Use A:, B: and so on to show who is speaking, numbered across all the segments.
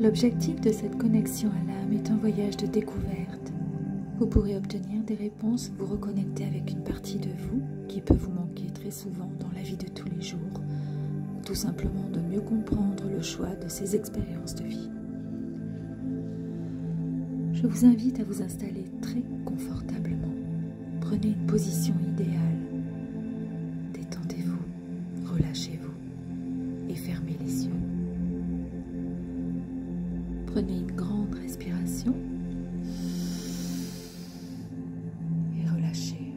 A: L'objectif de cette connexion à l'âme est un voyage de découverte. Vous pourrez obtenir des réponses, vous reconnecter avec une partie de vous qui peut vous manquer très souvent dans la vie de tous les jours, ou tout simplement de mieux comprendre le choix de ces expériences de vie. Je vous invite à vous installer très confortablement. Prenez une position idéale. Détendez-vous, relâchez-vous et fermez les yeux. Prenez une grande respiration et relâchez.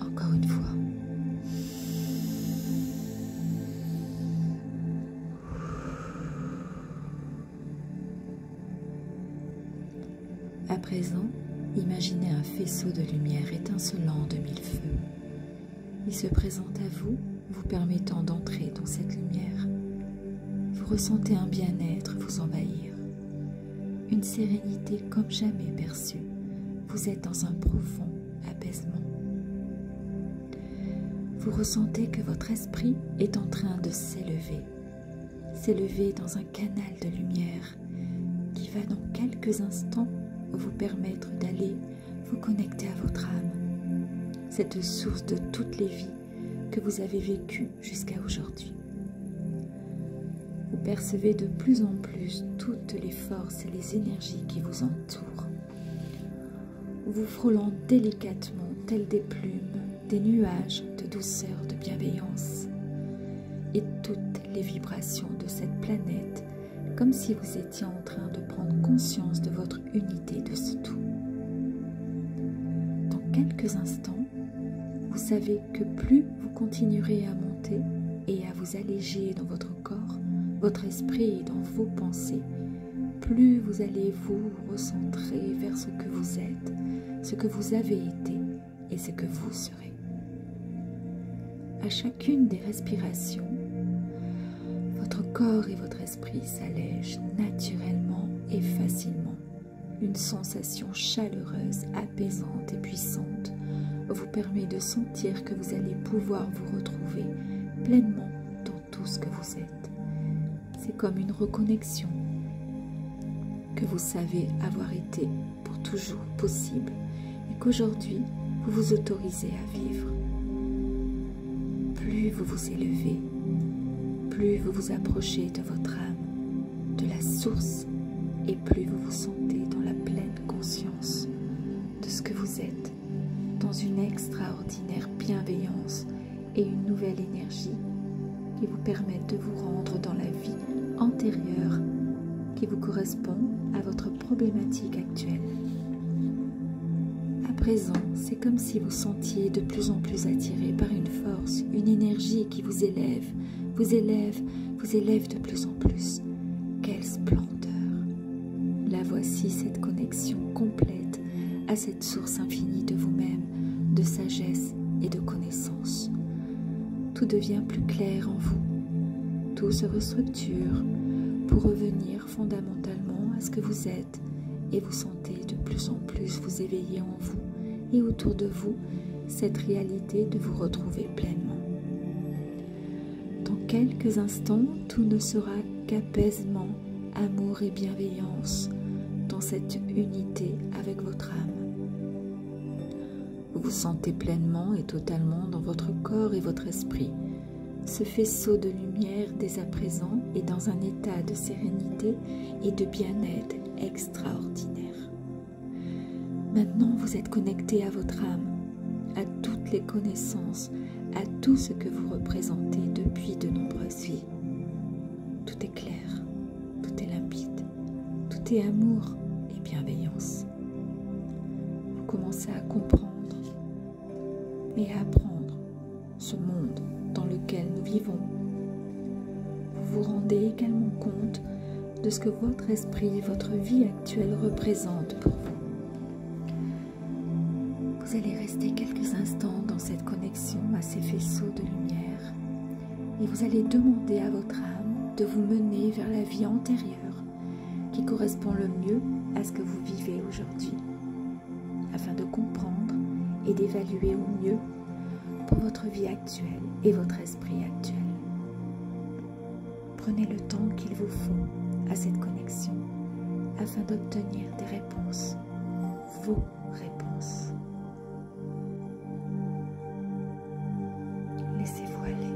A: Encore une fois. À présent, imaginez un faisceau de lumière étincelant de mille feux. Il se présente à vous, vous permettant d'entrer dans cette lumière. Vous ressentez un bien-être vous envahir, une sérénité comme jamais perçue. Vous êtes dans un profond apaisement. Vous ressentez que votre esprit est en train de s'élever dans un canal de lumière qui va dans quelques instants vous permettre d'aller vous connecter à votre âme, cette source de toutes les vies que vous avez vécues jusqu'à aujourd'hui. Vous percevez de plus en plus toutes les forces et les énergies qui vous entourent, vous frôlant délicatement tels des plumes, des nuages de douceur, de bienveillance, et toutes les vibrations de cette planète, comme si vous étiez en train de prendre conscience de votre unité de ce tout. Dans quelques instants, vous savez que plus vous continuerez à monter et à vous alléger dans votre corps, votre esprit et dans vos pensées, plus vous allez vous recentrer vers ce que vous êtes, ce que vous avez été et ce que vous serez. À chacune des respirations, votre corps et votre esprit s'allègent naturellement et facilement. Une sensation chaleureuse, apaisante et puissante vous permet de sentir que vous allez pouvoir vous retrouver pleinement dans tout ce que vous êtes. C'est comme une reconnexion que vous savez avoir été pour toujours possible et qu'aujourd'hui vous vous autorisez à vivre. Plus vous vous élevez, plus vous vous approchez de votre âme, de la source, et plus vous vous sentez dans la pleine conscience de ce que vous êtes, dans une extraordinaire bienveillance et une nouvelle énergie qui vous permettent de vous rendre dans la vie antérieure qui vous correspond à votre problématique actuelle. À présent, c'est comme si vous sentiez de plus en plus attiré par une force, une énergie qui vous élève, vous élève de plus en plus. Quelle splendeur! La voici, cette connexion complète à cette source infinie de vous-même, de sagesse et de connaissance. Tout devient plus clair en vous. Tout se restructure pour revenir fondamentalement à ce que vous êtes et vous sentez de plus en plus vous éveiller en vous et autour de vous cette réalité de vous retrouver pleinement. Dans quelques instants, tout ne sera qu'apaisement, amour et bienveillance dans cette unité avec votre âme. Vous vous sentez pleinement et totalement dans votre corps et votre esprit. Ce faisceau de lumière dès à présent est dans un état de sérénité et de bien-être extraordinaire. Maintenant, vous êtes connecté à votre âme, à toutes les connaissances, à tout ce que vous représentez depuis de nombreuses vies. Tout est clair, tout est limpide, tout est amour et bienveillance. Vous commencez à comprendre et à apprendre ce monde dans lequel nous vivons. Vous vous rendez également compte de ce que votre esprit, votre vie actuelle représente pour vous. Vous allez rester quelques instants dans cette connexion à ces faisceaux de lumière et vous allez demander à votre âme de vous mener vers la vie antérieure qui correspond le mieux à ce que vous vivez aujourd'hui, afin de comprendre et d'évaluer au mieux pour votre vie actuelle et votre esprit actuel. Prenez le temps qu'il vous faut à cette connexion afin d'obtenir des réponses, vos réponses. Laissez-vous aller.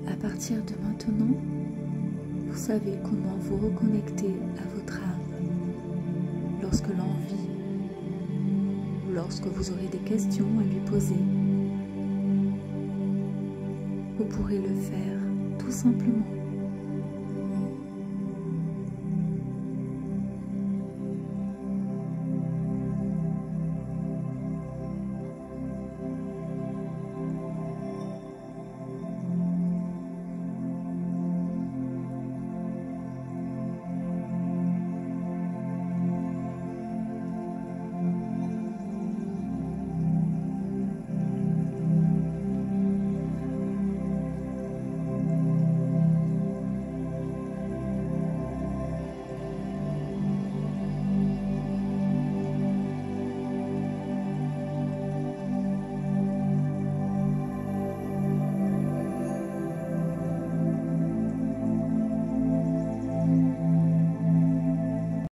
A: À partir de maintenant, vous savez comment vous reconnecter à votre âme lorsque l'envie ou lorsque vous aurez des questions à lui poser. Vous pourrez le faire tout simplement